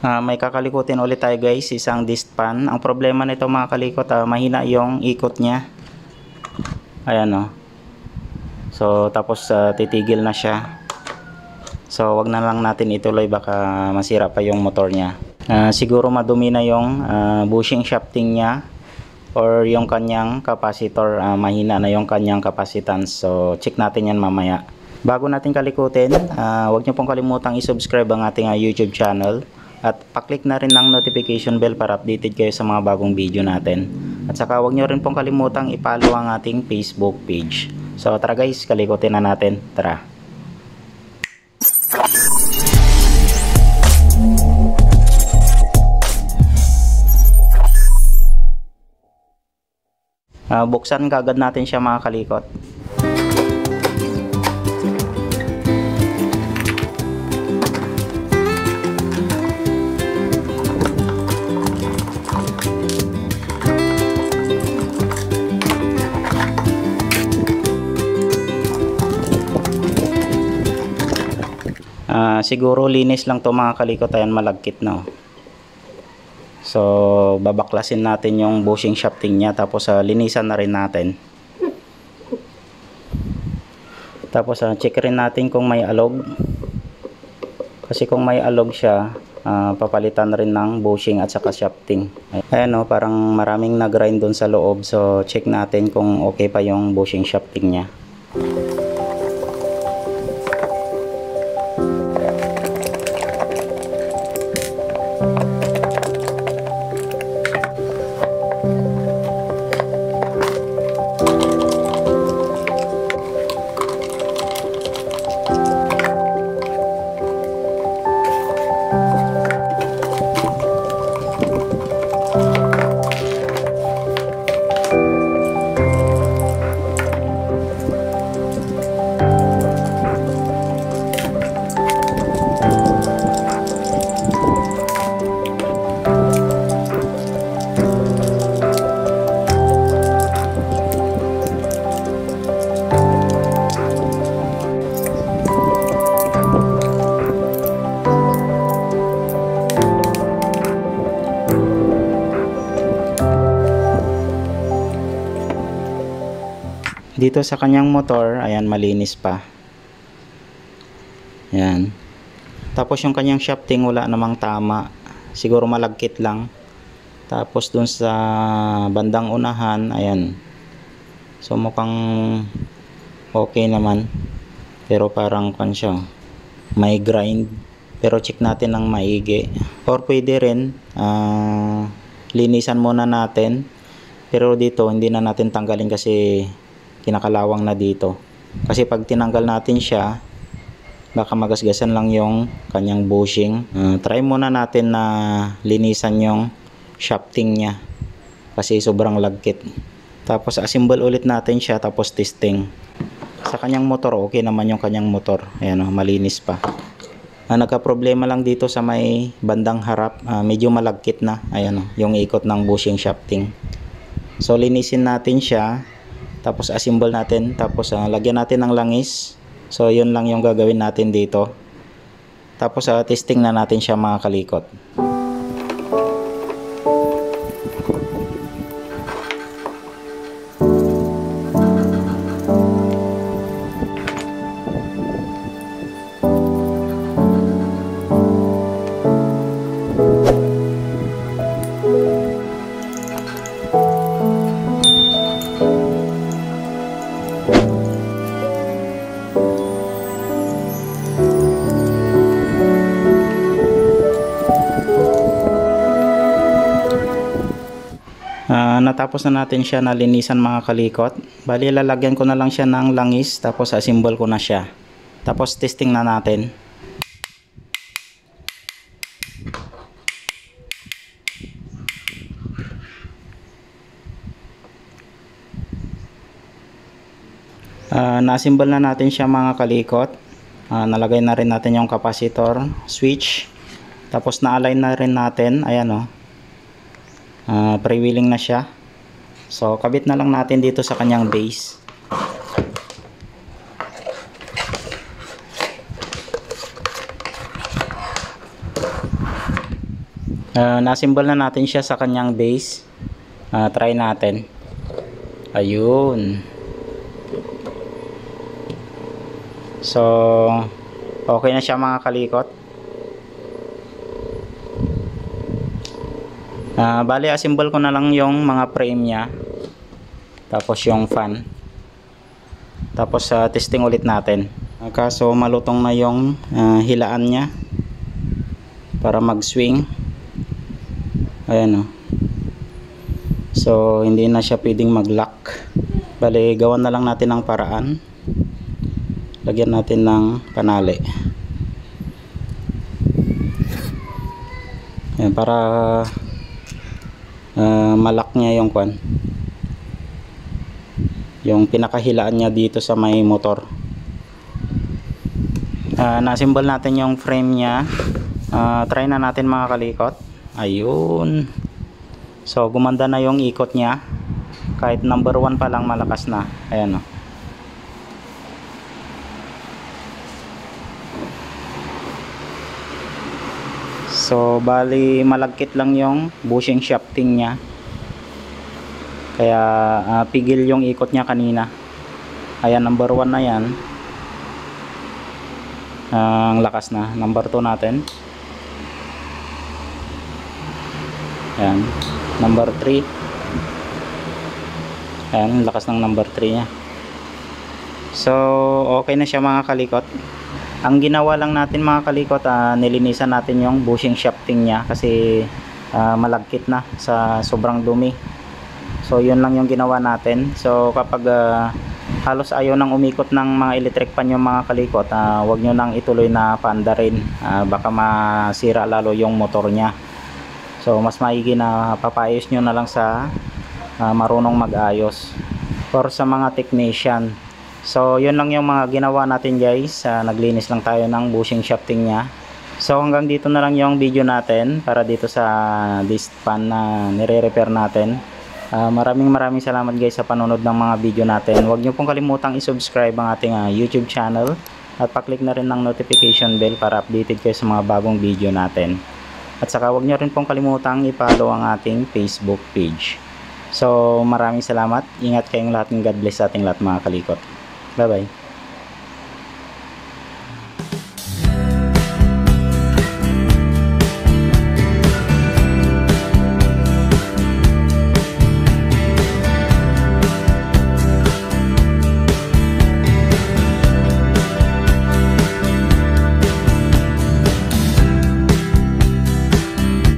May kakalikutin ulit tayo guys, isang disc pan. Ang problema nito mga kalikot, mahina yung ikot niya. Ayan o. So tapos titigil na siya. So wag na lang natin ituloy, baka masira pa yung motor niya. Siguro madumi na yung bushing shafting niya or yung kanyang capacitor, mahina na yung kanyang capacitance. So check natin yan mamaya. Bago natin kalikutin, wag niyo pong kalimutang i-subscribe ang ating YouTube channel. At paklik na rin ang notification bell para updated kayo sa mga bagong video natin. At saka huwag nyo rin pong kalimutang i-follow ang ating Facebook page. So tara guys, kalikutin na natin. Tara. Buksan kagad natin siya mga kalikot. Siguro linis lang to mga kalikot, ayan malagkit na. So babaklasin natin yung bushing shafting niya, tapos linisan na rin natin. Tapos check rin natin kung may alog, kasi kung may alog siya, papalitan rin ng bushing at saka shafting. Ayan o, parang maraming nag-grind dun sa loob. So check natin kung okay pa yung bushing shafting niya. Dito sa kanyang motor, ayan malinis pa. Ayan. Tapos yung kanyang shafting wala namang tama. Siguro malagkit lang. Tapos dun sa bandang unahan, ayan. So mukhang okay naman. Pero parang kan siya, may grind. Pero check natin ng maigi. Or pwede rin, linisan muna natin. Pero dito hindi na natin tanggalin kasi kinakalawang na dito. Kasi pag tinanggal natin siya, baka magasgasan lang yung kanyang bushing. Try muna natin na linisan yung shafting niya kasi sobrang lagkit. Tapos assemble ulit natin siya, tapos testing. Sa kanyang motor, okay naman yung kanyang motor. Ayan o, malinis pa. Nagka-problema lang dito sa may bandang harap, medyo malagkit na. Ayan o, yung ikot ng bushing shafting. So linisin natin siya, tapos assemble natin, tapos lagyan natin ng langis. So yun lang yung gagawin natin dito. Tapos testing na natin siya mga kalikot. Natapos na natin siya nalinisan mga kalikot. Bali lalagyan ko na lang siya ng langis, tapos assemble ko na siya. Tapos testing na natin. Na-assemble na natin siya mga kalikot. Nalagay na rin natin yung capacitor, switch. Tapos na-align na rin natin. Ayan o. Pre-wheeling na siya. So kabit na lang natin dito sa kanyang base. Nasimbol na natin siya sa kanyang base. Try natin. Ayun. So okay na siya mga kalikot. Bali assemble ko na lang yung mga frame nya, tapos yung fan, tapos testing ulit natin. Kaso malutong na yung hilaan nya para mag swing. Ayan o. So hindi na siya pwedeng mag lock. Bali gawan na lang natin ng paraan. Lagyan natin ng panali. Ayan, para malak niya yung kwan, yung pinakahilaan niya dito sa may motor. Nasimbol natin yung frame niya. Try na natin mga kalikot. Ayun. So gumanda na yung ikot niya. Kahit number 1 pa lang malakas na. Ayan o. So bali malagkit lang yung bushing shafting niya. Kaya pigil yung ikot niya kanina. Ayan, number 1 na yan. Ang lakas na. Number 2 natin. Ayan. Number 3. Ayan, lakas ng number 3 niya. So okay na siya mga kalikot. Ang ginawa lang natin mga kalikot, nilinisan natin yung bushing shafting niya kasi malagkit na sa sobrang dumi. So yun lang yung ginawa natin. So kapag halos ayaw nang umikot ng mga electric pan yung mga kalikot, wag nyo nang ituloy na paanda rin. Baka masira lalo yung motor niya. So mas maigi na papayos nyo na lang sa marunong mag-ayos or sa mga technician. So yun lang yung mga ginawa natin guys. Naglinis lang tayo ng bushing shafting nya. So hanggang dito na lang yung video natin para dito sa disc pan na nire-repair natin. Maraming salamat guys sa panonood ng mga video natin. Huwag nyo pong kalimutang i-subscribe ang ating YouTube channel at pa-click na rin ng notification bell para updated kayo sa mga bagong video natin. At saka huwag nyo rin pong kalimutang i-follow ang ating Facebook page. So maraming salamat. Ingat kayong lahat, ng God bless sa ating lahat mga kalikot. Bye bye.